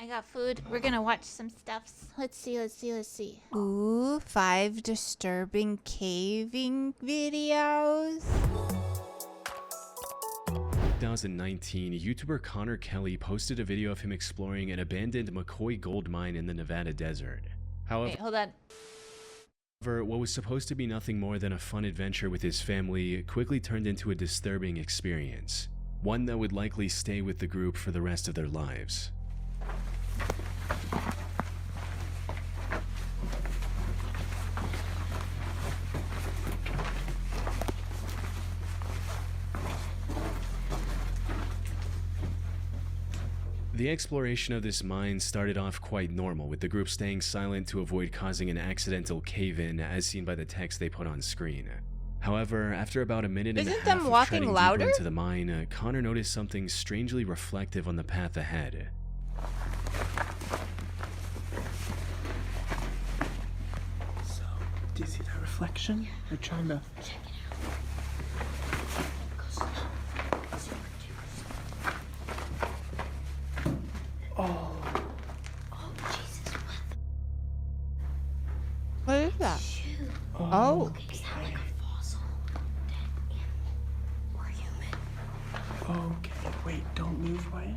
I got food. We're gonna watch some stuffs. Let's see. Ooh, 5 disturbing caving videos. 2019, YouTuber Connor Kelly posted a video of him exploring an abandoned McCoy gold mine in the Nevada desert. However, Wait, hold on. what was supposed to be nothing more than a fun adventure with his family quickly turned into a disturbing experience, one that would likely stay with the group for the rest of their lives. The exploration of this mine started off quite normal, with the group staying silent to avoid causing an accidental cave-in, as seen by the text they put on screen. However, after about a minute and a half of walking treading louder? deeper into the mine, Connor noticed something strangely reflective on the path ahead. So, do you see that reflection? They're trying to... Oh. Oh, Jesus, What is that? Shoot. Oh. Is that like a fossil? Dead animal or human? Okay, wait, don't move, Wyatt.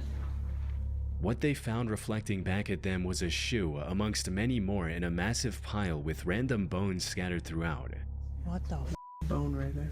What they found reflecting back at them was a shoe, amongst many more, in a massive pile with random bones scattered throughout. What the? Bone right there.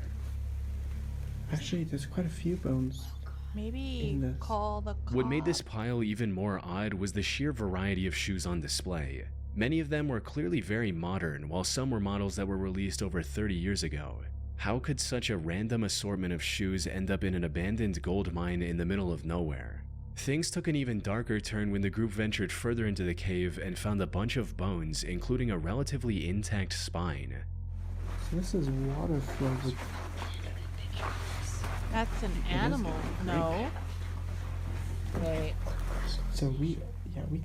Actually, there's quite a few bones. Maybe call the cops. What made this pile even more odd was the sheer variety of shoes on display. Many of them were clearly very modern, while some were models that were released over 30 years ago. How could such a random assortment of shoes end up in an abandoned gold mine in the middle of nowhere? Things took an even darker turn when the group ventured further into the cave and found a bunch of bones, including a relatively intact spine. So this is water flow with... That's an animal. No. Wait. So we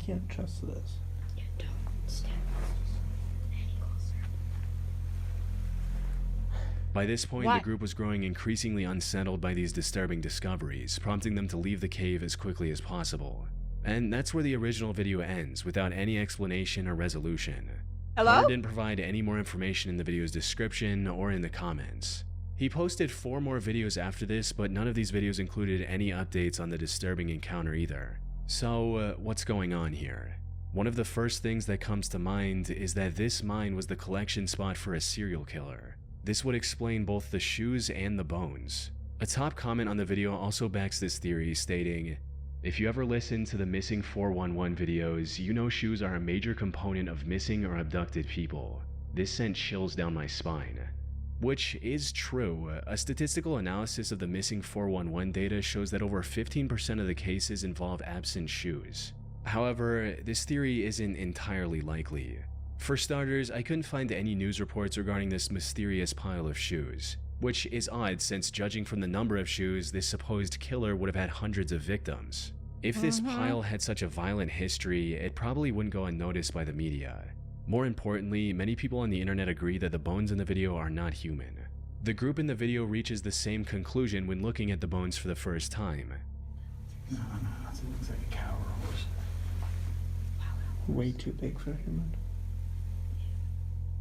can't trust this. Yeah, don't step any closer. By this point, What? the group was growing increasingly unsettled by these disturbing discoveries, prompting them to leave the cave as quickly as possible. And that's where the original video ends, without any explanation or resolution. Hello? Connor didn't provide any more information in the video's description or in the comments. He posted 4 more videos after this, but none of these videos included any updates on the disturbing encounter either. So, what's going on here? One of the first things that comes to mind is that this mine was the collection spot for a serial killer. This would explain both the shoes and the bones. A top comment on the video also backs this theory, stating, "If you ever listen to the Missing 411 videos, you know shoes are a major component of missing or abducted people. This sent chills down my spine." Which is true. A statistical analysis of the Missing 411 data shows that over 15% of the cases involve absent shoes. However, this theory isn't entirely likely. For starters, I couldn't find any news reports regarding this mysterious pile of shoes, which is odd since judging from the number of shoes, this supposed killer would have had hundreds of victims. If this pile had such a violent history, it probably wouldn't go unnoticed by the media. More importantly, many people on the internet agree that the bones in the video are not human. The group in the video reaches the same conclusion when looking at the bones for the first time. No, it looks like a cow or a horse. Way too big for a human.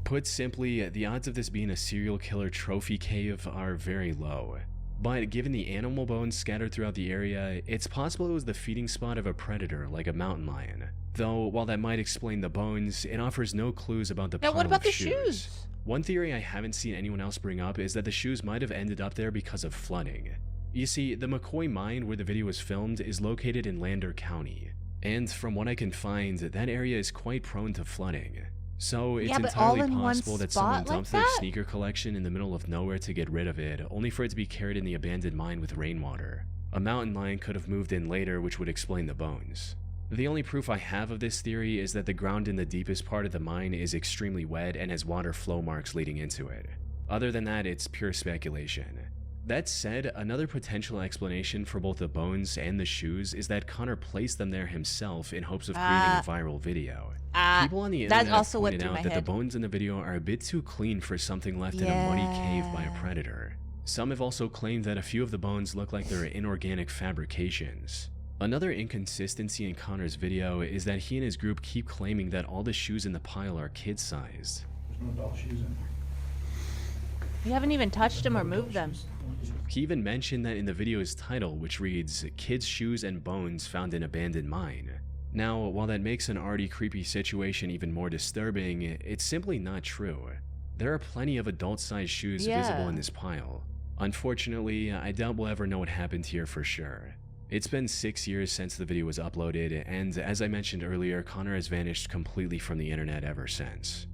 Put simply, the odds of this being a serial killer trophy cave are very low. But given the animal bones scattered throughout the area, it's possible it was the feeding spot of a predator like a mountain lion. Though, while that might explain the bones, it offers no clues about the pile Now what about of the shoes. shoes? One theory I haven't seen anyone else bring up is that the shoes might have ended up there because of flooding. You see, the McCoy mine where the video was filmed is located in Lander County, and from what I can find, that area is quite prone to flooding. So it's Yeah, but all entirely in one possible that someone spot like dumped their that? sneaker collection in the middle of nowhere to get rid of it, only for it to be carried in the abandoned mine with rainwater. A mountain lion could have moved in later, which would explain the bones. The only proof I have of this theory is that the ground in the deepest part of the mine is extremely wet and has water flow marks leading into it. Other than that, it's pure speculation. That said, another potential explanation for both the bones and the shoes is that Connor placed them there himself in hopes of creating a viral video. People on the internet that also went pointed through out my that the head. bones in the video are a bit too clean for something left in a muddy cave by a predator. Some have also claimed that a few of the bones look like they're inorganic fabrications. Another inconsistency in Connor's video is that he and his group keep claiming that all the shoes in the pile are kid-sized. There's no doll shoes in there. You haven't even touched them or moved them. He even mentioned that in the video's title, which reads, "Kids' Shoes and Bones Found in Abandoned Mine." Now, while that makes an already creepy situation even more disturbing, it's simply not true. There are plenty of adult-sized shoes visible in this pile. Unfortunately, I doubt we'll ever know what happened here for sure. It's been 6 years since the video was uploaded, and as I mentioned earlier, Connor has vanished completely from the internet ever since.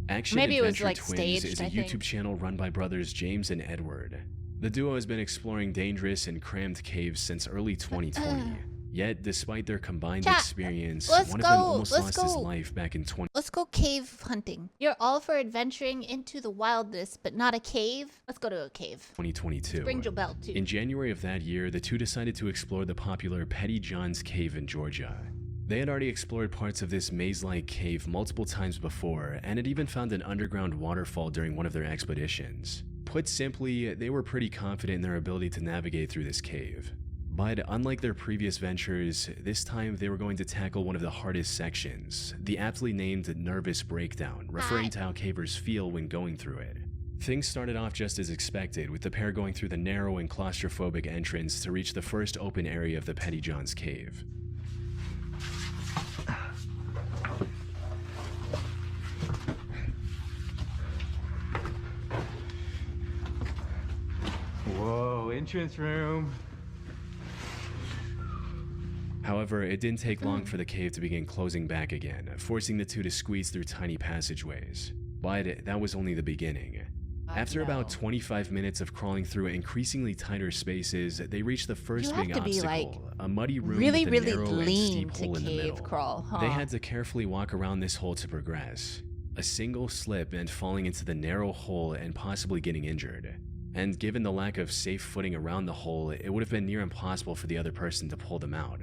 Action Maybe it was, Adventure like, Twins staged, is a I think. YouTube channel run by brothers James and Edward. The duo has been exploring dangerous and crammed caves since early 2020. Yet, despite their combined Chat, experience, let's one of them go, almost let's lost his go. life back in Let's go cave hunting. You're all for adventuring into the wilderness, but not a cave? Let's go to a cave. 2022. Bring your belt too. In January of that year, the two decided to explore the popular Petty John's Cave in Georgia. They had already explored parts of this maze-like cave multiple times before, and had even found an underground waterfall during one of their expeditions. Put simply, they were pretty confident in their ability to navigate through this cave. But unlike their previous ventures, this time they were going to tackle one of the hardest sections, the aptly named Nervous Breakdown, referring to how cavers feel when going through it. Things started off just as expected, with the pair going through the narrow and claustrophobic entrance to reach the first open area of the Petty John's Cave. Whoa, entrance room. However, it didn't take long for the cave to begin closing back again, forcing the two to squeeze through tiny passageways. But that was only the beginning. After about 25 minutes of crawling through increasingly tighter spaces, they reached the first big obstacle, a muddy room really, with a really narrow and lean steep to hole in the cave middle. crawl, huh? They had to carefully walk around this hole to progress. A single slip meant falling into the narrow hole and possibly getting injured. And given the lack of safe footing around the hole, it would have been near impossible for the other person to pull them out.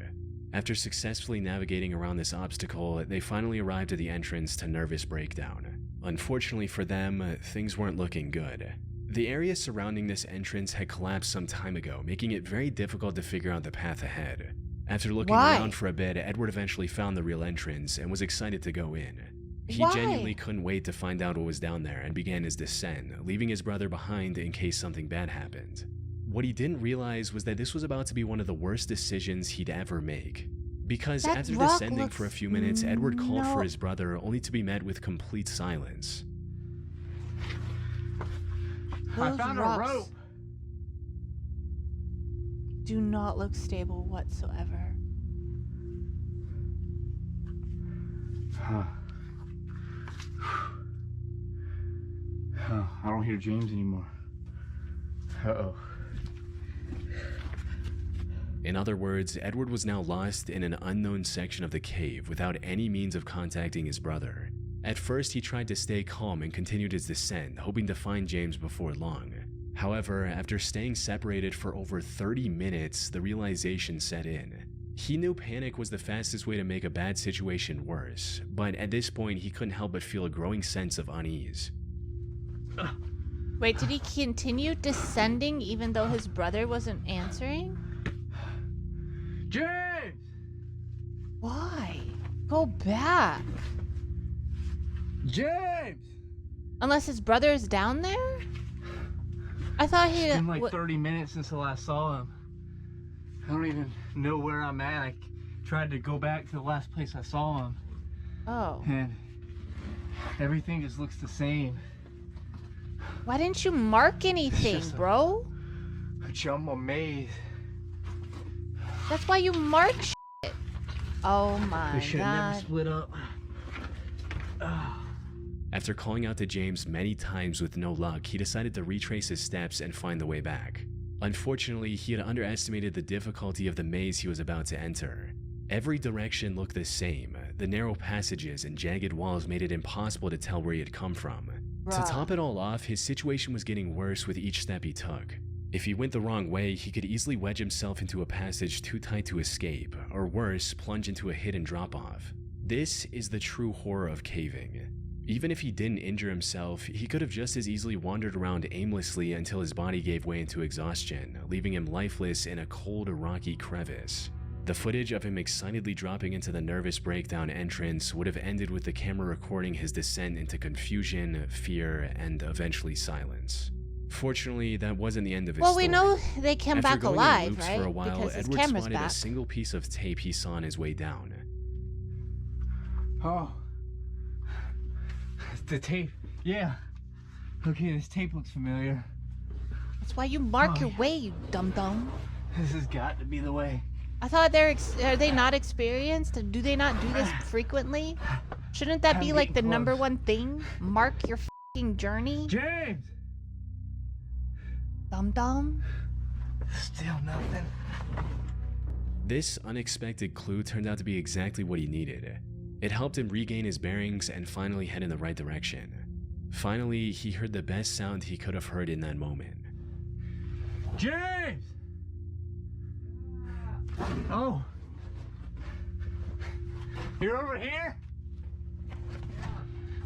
After successfully navigating around this obstacle, they finally arrived at the entrance to Nervous Breakdown. Unfortunately for them, things weren't looking good. The area surrounding this entrance had collapsed some time ago, making it very difficult to figure out the path ahead. After looking around for a bit, Edward eventually found the real entrance and was excited to go in. He genuinely couldn't wait to find out what was down there and began his descent, leaving his brother behind in case something bad happened. What he didn't realize was that this was about to be one of the worst decisions he'd ever make. Because That after rock descending for a looks few minutes, Edward called no- for his brother only to be met with complete silence. I found a rope. Do not look stable whatsoever. Huh. Huh. I don't hear James anymore. Uh-oh. In other words, Edward was now lost in an unknown section of the cave without any means of contacting his brother. At first, he tried to stay calm and continued his descent, hoping to find James before long. However, after staying separated for over 30 minutes, the realization set in. He knew panic was the fastest way to make a bad situation worse, but at this point, he couldn't help but feel a growing sense of unease. Wait, did he continue descending even though his brother wasn't answering? James! Why? Go back. James! Unless his brother is down there? I thought he... It's been like 30 minutes since I last saw him. I don't even know where I'm at. I tried to go back to the last place I saw him, Oh. and everything just looks the same. Why didn't you mark anything, just a- bro? A jumbo maze. That's why you mark shit. Oh my We should have never god. split up. After calling out to James many times with no luck, he decided to retrace his steps and find the way back. Unfortunately, he had underestimated the difficulty of the maze he was about to enter. Every direction looked the same. The narrow passages and jagged walls made it impossible to tell where he had come from. To top it all off, his situation was getting worse with each step he took. If he went the wrong way, he could easily wedge himself into a passage too tight to escape, or worse, plunge into a hidden drop-off. This is the true horror of caving. Even if he didn't injure himself, he could have just as easily wandered around aimlessly until his body gave way into exhaustion, leaving him lifeless in a cold, rocky crevice. The footage of him excitedly dropping into the nervous breakdown entrance would have ended with the camera recording his descent into confusion, fear, and eventually silence. Fortunately, that wasn't the end of his Well, story. we know they came After back going in alive, loops right? for a while, Because his Edward camera's spotted a back. single piece of tape he saw on his way down. Oh. The tape. Yeah. Okay, this tape looks familiar. That's why you mark Oh, your yeah. way, you dum-dum. This has got to be the way. I thought are they not experienced? Do they not do this frequently? Shouldn't that I'm be like the getting number close. one thing? Mark your f***ing journey, James! dum-dum. Still nothing. This unexpected clue turned out to be exactly what he needed. It helped him regain his bearings and finally head in the right direction. Finally, he heard the best sound he could have heard in that moment. James! Oh. You're over here?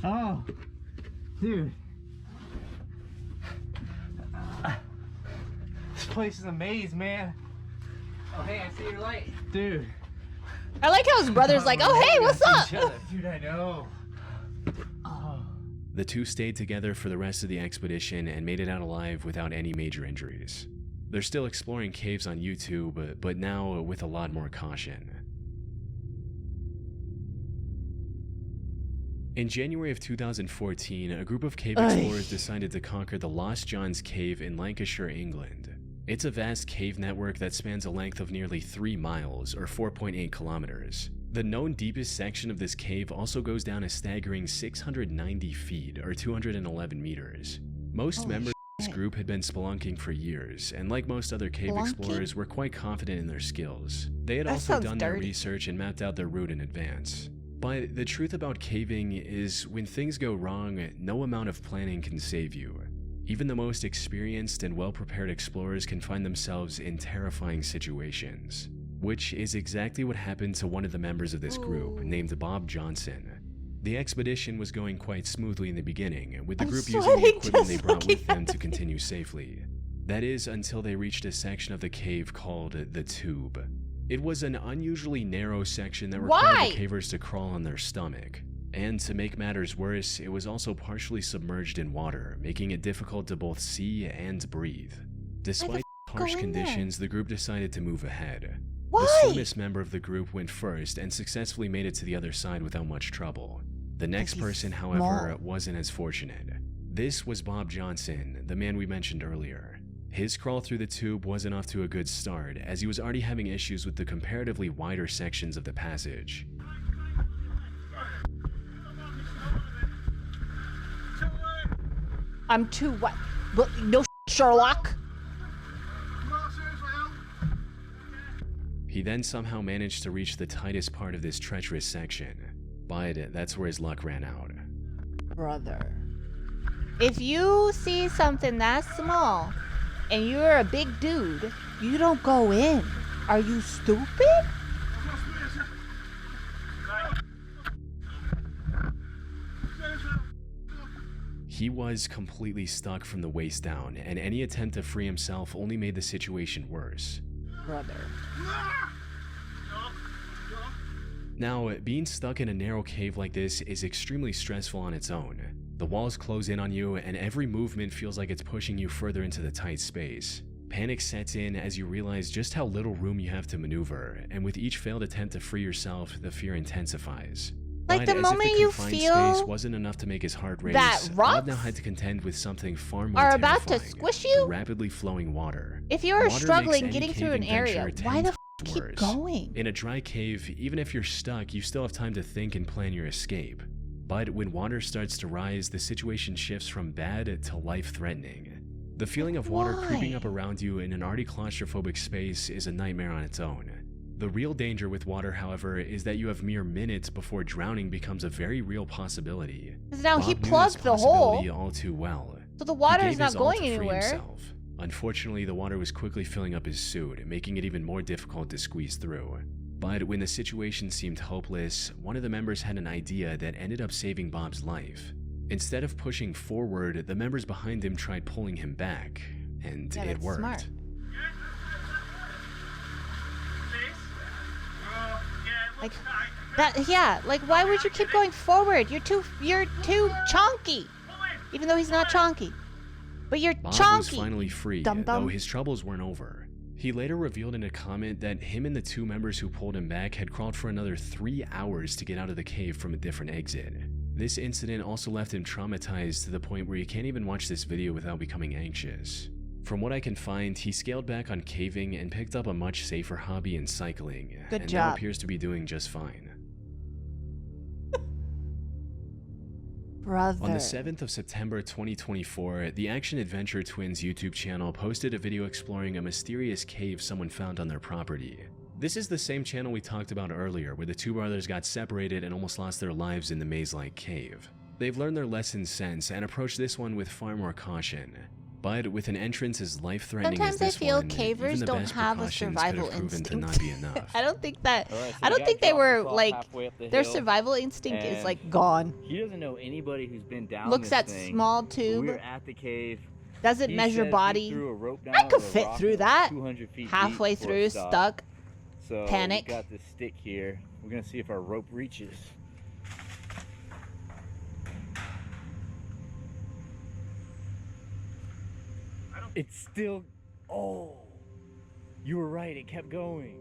Oh. Dude. This place is a maze, man. Oh, hey, I see your light. Dude. I like how his brother's like, We're oh, hey, never what's gonna up? see each other. Dude, I know. Oh. The two stayed together for the rest of the expedition and made it out alive without any major injuries. They're still exploring caves on YouTube, but now with a lot more caution. In January of 2014, a group of cave explorers decided to conquer the Lost John's Cave in Lancashire, England. It's a vast cave network that spans a length of nearly 3 miles, or 4.8 kilometers. The known deepest section of this cave also goes down a staggering 690 feet, or 211 meters. Most members of this group had been spelunking for years, and like most other cave explorers, were quite confident in their skills. They had That also sounds done their dirty. research and mapped out their route in advance. But the truth about caving is, when things go wrong, no amount of planning can save you. Even the most experienced and well-prepared explorers can find themselves in terrifying situations, which is exactly what happened to one of the members of this group, named Bob Johnson. The expedition was going quite smoothly in the beginning, with the I'm group using the sweating equipment they just brought looking with them at to continue safely. That is, until they reached a section of the cave called the Tube. It was an unusually narrow section that required Why? the cavers to crawl on their stomach. And to make matters worse, it was also partially submerged in water, making it difficult to both see and breathe. Despite harsh go in conditions, the group decided to move ahead. Why? The slimmest member of the group went first and successfully made it to the other side without much trouble. The next he's person, however, small. wasn't as fortunate. This was Bob Johnson, the man we mentioned earlier. His crawl through the tube wasn't off to a good start, as he was already having issues with the comparatively wider sections of the passage. I'm too what? But no Sherlock. He then somehow managed to reach the tightest part of this treacherous section, but that's where his luck ran out. Brother. If you see something that small and you're a big dude, you don't go in. Are you stupid? He was completely stuck from the waist down, and any attempt to free himself only made the situation worse. Brother. Now, being stuck in a narrow cave like this is extremely stressful on its own. The walls close in on you, and every movement feels like it's pushing you further into the tight space. Panic sets in as you realize just how little room you have to maneuver, and with each failed attempt to free yourself, the fear intensifies. Like But the as if moment you confined feel space wasn't enough to make his heart race, that Bob rocks now had to contend with something far more are about to terrifying, squish the you? rapidly flowing water. If you're Water makes struggling any getting through an caving area, venture why 10 the times keep worse. going? In a dry cave, even if you're stuck, you still have time to think and plan your escape. But when water starts to rise, the situation shifts from bad to life-threatening. The feeling of water creeping up around you in an already claustrophobic space is a nightmare on its own. The real danger with water, however, is that you have mere minutes before drowning becomes a very real possibility. 'Cause now he Bob knew this plugged the hole, possibility all too well. so the water He is gave not his all going to free anywhere. himself. Unfortunately, the water was quickly filling up his suit, making it even more difficult to squeeze through. But when the situation seemed hopeless, one of the members had an idea that ended up saving Bob's life. Instead of pushing forward, the members behind him tried pulling him back, and Yeah, it that's worked. smart. Like that, yeah. Like, why would you keep going forward? You're too chonky. Even though he's not chonky, but you're Bob chonky. was finally free, Dum-dum. though his troubles weren't over. He later revealed in a comment that him and the two members who pulled him back had crawled for another 3 hours to get out of the cave from a different exit. This incident also left him traumatized to the point where you can't even watch this video without becoming anxious. From what I can find, he scaled back on caving and picked up a much safer hobby in cycling, Good and job. now appears to be doing just fine. Brother. On the 7th of September 2024, the Action Adventure Twins YouTube channel posted a video exploring a mysterious cave someone found on their property. This is the same channel we talked about earlier, where the two brothers got separated and almost lost their lives in the maze-like cave. They've learned their lessons since and approached this one with far more caution. But with an entrance as life-threatening as Sometimes I this feel one, cavers even the don't best have a precautions survival could have proven to instinct. not be enough. I don't think that. Alright, so I the don't guy think they dropped were us off like halfway up the their hill, survival instinct is and like gone. He doesn't know anybody who's been down Looks this at thing. small We tube. were at the cave. Doesn't He measure says he body. threw a rope down I could with a fit rock through and that. 200 feet Halfway deep before through, it stopped. stuck. So Panic. we got this stick here. We're gonna see if our rope reaches. It's still. Oh, you were right. It kept going.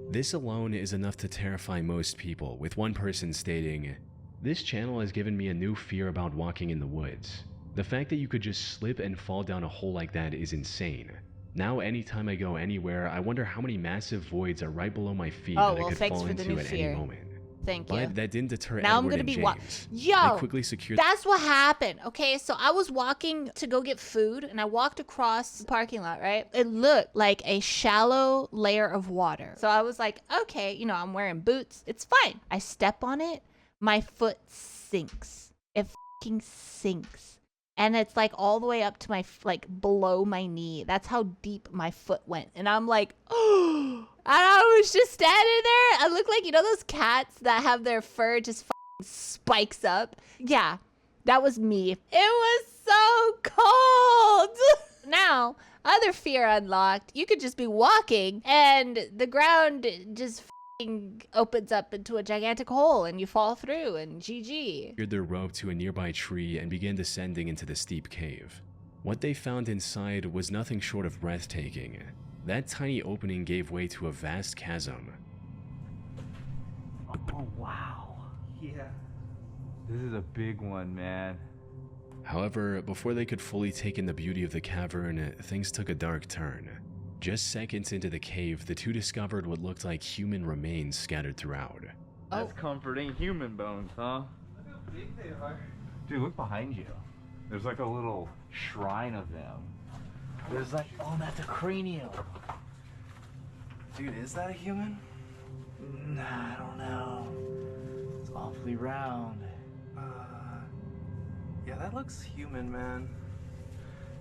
This alone is enough to terrify most people, with one person stating, "This channel has given me a new fear about walking in the woods. The fact that you could just slip and fall down a hole like that is insane. Now anytime I go anywhere, I wonder how many massive voids are right below my feet Oh, that I well, could thanks fall for the into new at fear. any moment." Thank you. But that didn't deter Now I'm Edward gonna and be James. Yo, They quickly secured that's what happened. Okay, so I was walking to go get food, and I walked across the parking lot. Right, it looked like a shallow layer of water. So I was like, okay, you know, I'm wearing boots. It's fine. I step on it, my foot sinks. It fucking sinks. And it's like all the way up to my, like below my knee. That's how deep my foot went. And I'm like, oh, and I was just standing there. I look like, you know, those cats that have their fur just spikes up. Yeah, that was me. It was so cold. Now, other fear unlocked. You could just be walking and the ground just opens up into a gigantic hole and you fall through and GG. secured their rope to a nearby tree and began descending into the steep cave. What they found inside was nothing short of breathtaking. That tiny opening gave way to a vast chasm. Oh wow. Yeah. This is a big one, man. However, before they could fully take in the beauty of the cavern, things took a dark turn. Just seconds into the cave, the two discovered what looked like human remains scattered throughout. That's comforting. Human bones, huh? Look how big they are. Dude, look behind you. There's like a little shrine of them. There's like, oh, that's a cranium. Dude, is that a human? Nah, I don't know. It's awfully round. Yeah, that looks human, man.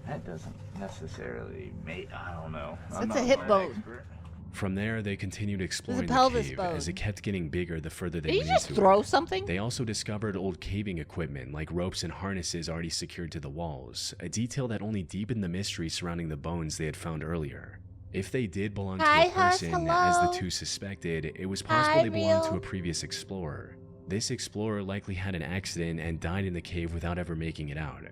That doesn't necessarily make. I don't know. That's a hip bone. Expert. From there, they continued exploring the pelvis cave bone. as it kept getting bigger the further they Did you went just into throw it. something? They also discovered old caving equipment like ropes and harnesses already secured to the walls, a detail that only deepened the mystery surrounding the bones they had found earlier. If they did belong to Hi, a person, hello. as the two suspected, it was possible Hi, they belonged to real. a previous explorer. This explorer likely had an accident and died in the cave without ever making it out.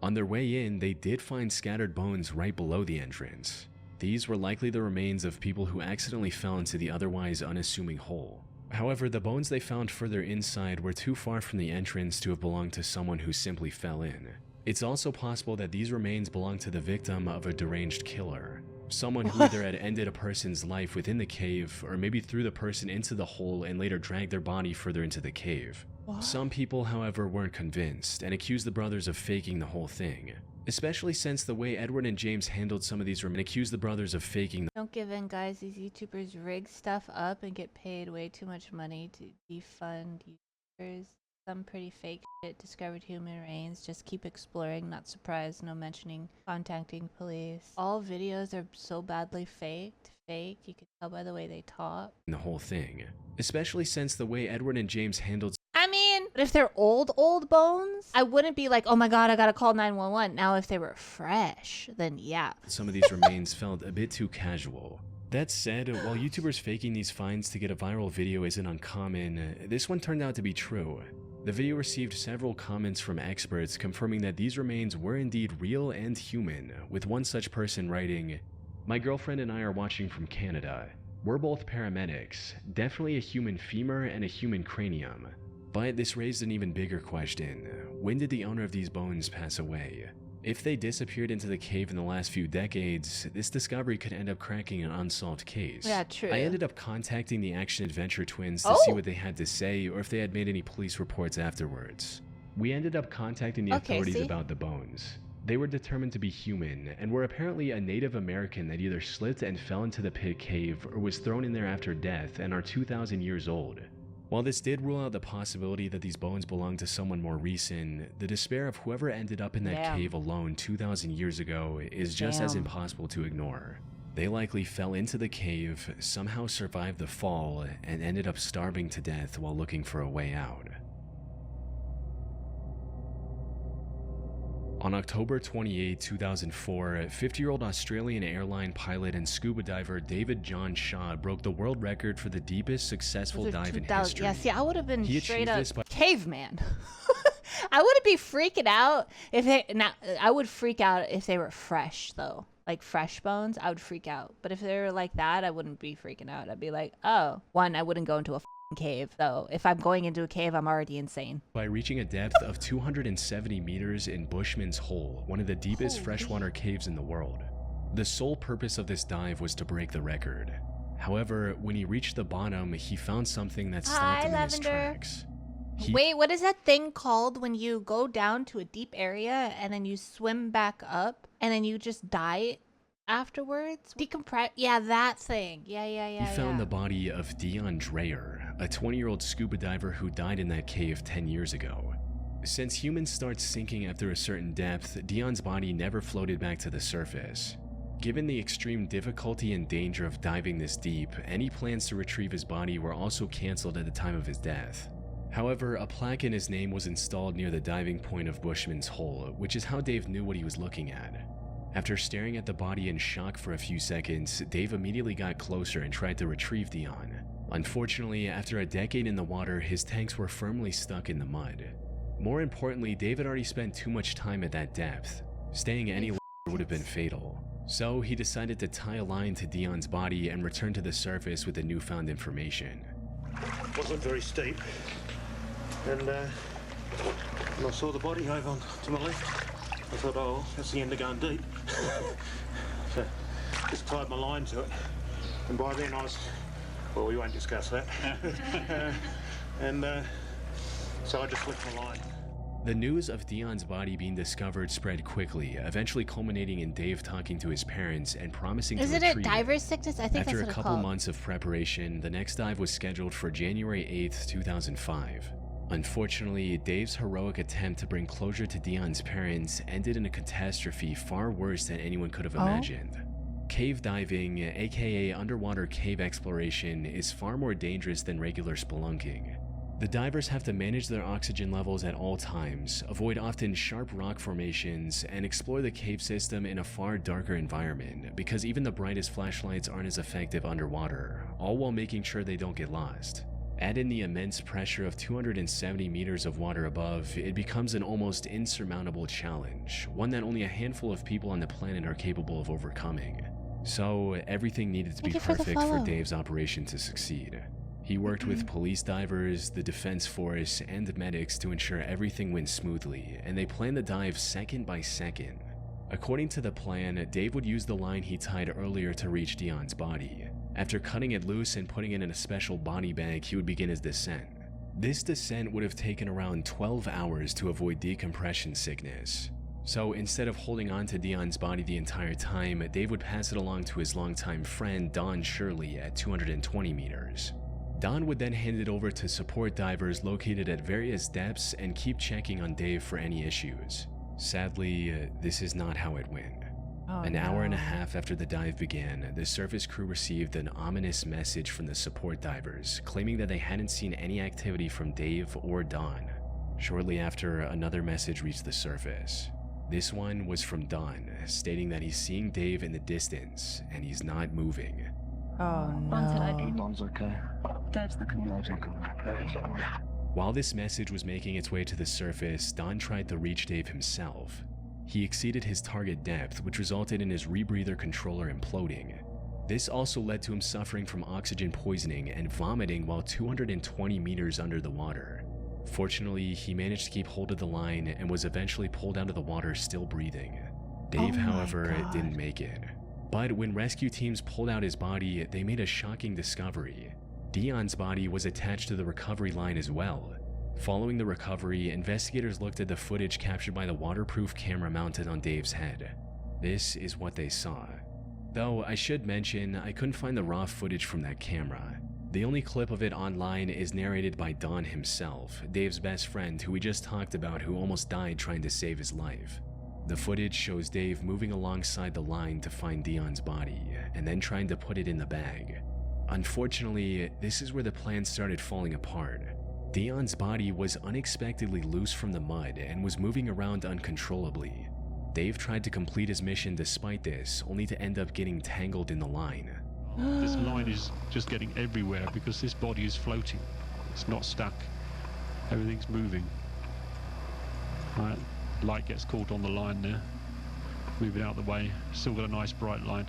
On their way in, they did find scattered bones right below the entrance. These were likely the remains of people who accidentally fell into the otherwise unassuming hole. However, the bones they found further inside were too far from the entrance to have belonged to someone who simply fell in. It's also possible that these remains belonged to the victim of a deranged killer. Someone who either had ended a person's life within the cave, or maybe threw the person into the hole and later dragged their body further into the cave. Some people, however, weren't convinced and accused the brothers of faking the whole thing. Especially since the way Edward and James handled some of these remains accused the brothers of faking Don't give in, guys. These YouTubers rig stuff up and get paid way too much money to defund YouTubers. Some pretty fake shit discovered human remains. Just keep exploring, not surprised, no mentioning contacting police. All videos are so badly faked. fake. You could tell by the way they talk. the whole thing, especially since the way Edward and James handled I mean, but if they're old bones, I wouldn't be like, oh my God, I gotta call 911. Now, if they were fresh, then yeah. some of these remains felt a bit too casual. That said, while YouTubers faking these finds to get a viral video isn't uncommon, this one turned out to be true. The video received several comments from experts confirming that these remains were indeed real and human, with one such person writing, "My girlfriend and I are watching from Canada. We're both paramedics, definitely a human femur and a human cranium. But this raised an even bigger question. When did the owner of these bones pass away? If they disappeared into the cave in the last few decades, this discovery could end up cracking an unsolved case." Yeah, true. I ended up contacting the action-adventure twins to see what they had to say or if they had made any police reports afterwards. We ended up contacting the authorities about the bones. They were determined to be human and were apparently a Native American that either slipped and fell into the pit cave or was thrown in there after death and are 2,000 years old. While this did rule out the possibility that these bones belonged to someone more recent, the despair of whoever ended up in that cave alone 2,000 years ago is just as impossible to ignore. They likely fell into the cave, somehow survived the fall, and ended up starving to death while looking for a way out. On October 28, 2004, 50-year-old Australian airline pilot and scuba diver David John Shaw broke the world record for the deepest successful dive in history. Yeah, see, I would have been He straight achieved up this by caveman. I wouldn't be freaking out if they. Now, I would freak out if they were fresh, though. Like fresh bones, I would freak out. But if they were like that, I wouldn't be freaking out. I'd be like, oh, one, I wouldn't go into a cave. So if I'm going into a cave, I'm already insane. by reaching a depth of 270 meters in Bushman's Hole, one of the deepest freshwater caves in the world. The sole purpose of this dive was to break the record. However, when he reached the bottom, he found something that stopped him in his tracks. Wait, what is that thing called when you go down to a deep area and then you swim back up and then you just die afterwards? Decompress? Yeah, that thing. Yeah. He found the body of Dion Dreyer, a 20-year-old scuba diver who died in that cave 10 years ago. Since humans start sinking after a certain depth, Dion's body never floated back to the surface. Given the extreme difficulty and danger of diving this deep, any plans to retrieve his body were also cancelled at the time of his death. However, a plaque in his name was installed near the diving point of Bushman's Hole, which is how Dave knew what he was looking at. After staring at the body in shock for a few seconds, Dave immediately got closer and tried to retrieve Dion. Unfortunately, after a decade in the water, his tanks were firmly stuck in the mud. More importantly, Dave had already spent too much time at that depth. Staying any longer would have been fatal. So he decided to tie a line to Dion's body and return to the surface with the newfound information. It wasn't very steep, and when I saw the body over on to my left, I thought, oh, that's the end of going deep. So just tied my line to it, and by then I was, well, we won't discuss that. So I just left my line. The news of Dion's body being discovered spread quickly, eventually culminating in Dave talking to his parents and promising to retrieve it. Is it a diver's sickness? I think After that's what a it's couple called. months of preparation, the next dive was scheduled for January 8th, 2005. Unfortunately, Dave's heroic attempt to bring closure to Dion's parents ended in a catastrophe far worse than anyone could have imagined. Cave diving, aka underwater cave exploration, is far more dangerous than regular spelunking. The divers have to manage their oxygen levels at all times, avoid often sharp rock formations, and explore the cave system in a far darker environment because even the brightest flashlights aren't as effective underwater, all while making sure they don't get lost. Add in the immense pressure of 270 meters of water above, it becomes an almost insurmountable challenge, one that only a handful of people on the planet are capable of overcoming. So everything needed to be perfect for Dave's operation to succeed. He worked with police divers, the defense force, and medics to ensure everything went smoothly, and they planned the dive second by second. According to the plan, Dave would use the line he tied earlier to reach Dion's body. After cutting it loose and putting it in a special body bag, he would begin his descent. This descent would have taken around 12 hours to avoid decompression sickness. So instead of holding on to Dion's body the entire time, Dave would pass it along to his longtime friend Don Shirley at 220 meters. Don would then hand it over to support divers located at various depths and keep checking on Dave for any issues. Sadly, this is not how it went. An hour and a half after the dive began, the surface crew received an ominous message from the support divers, claiming that they hadn't seen any activity from Dave or Don. Shortly after, another message reached the surface. This one was from Don, stating that he's seeing Dave in the distance, and he's not moving. Oh no. Mom's okay. That's the community. While this message was making its way to the surface, Don tried to reach Dave himself. He exceeded his target depth, which resulted in his rebreather controller imploding. This also led to him suffering from oxygen poisoning and vomiting while 220 meters under the water. Fortunately, he managed to keep hold of the line and was eventually pulled out of the water still breathing. Dave, however, didn't make it. But when rescue teams pulled out his body, they made a shocking discovery. Dion's body was attached to the recovery line as well. Following the recovery, investigators looked at the footage captured by the waterproof camera mounted on Dave's head. This is what they saw. Though I should mention, I couldn't find the raw footage from that camera. The only clip of it online is narrated by Don himself, Dave's best friend who we just talked about, who almost died trying to save his life. The footage shows Dave moving alongside the line to find Dion's body, and then trying to put it in the bag. Unfortunately, this is where the plan started falling apart. Dion's body was unexpectedly loose from the mud and was moving around uncontrollably. Dave tried to complete his mission despite this, only to end up getting tangled in the line. This line is just getting everywhere because this body is floating. It's not stuck. Everything's moving. Right, light gets caught on the line there. Move it out of the way. Still got a nice bright light.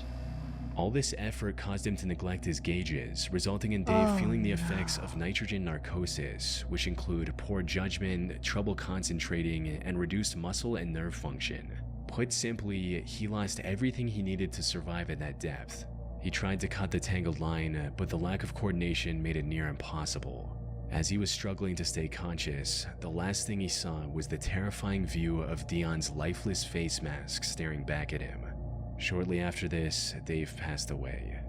All this effort caused him to neglect his gauges, resulting in Dave feeling the effects of nitrogen narcosis, which include poor judgment, trouble concentrating, and reduced muscle and nerve function. Put simply, he lost everything he needed to survive at that depth. He tried to cut the tangled line, but the lack of coordination made it near impossible. As he was struggling to stay conscious, the last thing he saw was the terrifying view of Dion's lifeless face mask staring back at him. Shortly after this, Dave passed away.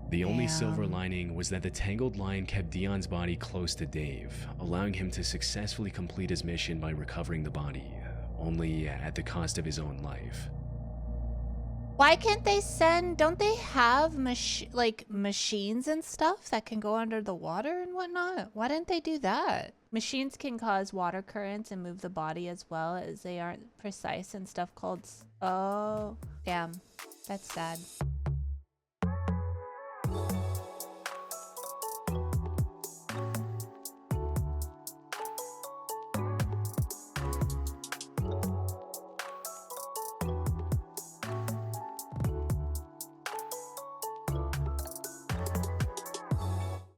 The only silver lining was that the tangled line kept Dion's body close to Dave, allowing him to successfully complete his mission by recovering the body, only at the cost of his own life. Why can't they send, don't they have machines and stuff that can go under the water and whatnot? Why didn't they do that? Machines can cause water currents and move the body as well, as they aren't precise and stuff called, oh, damn, that's sad.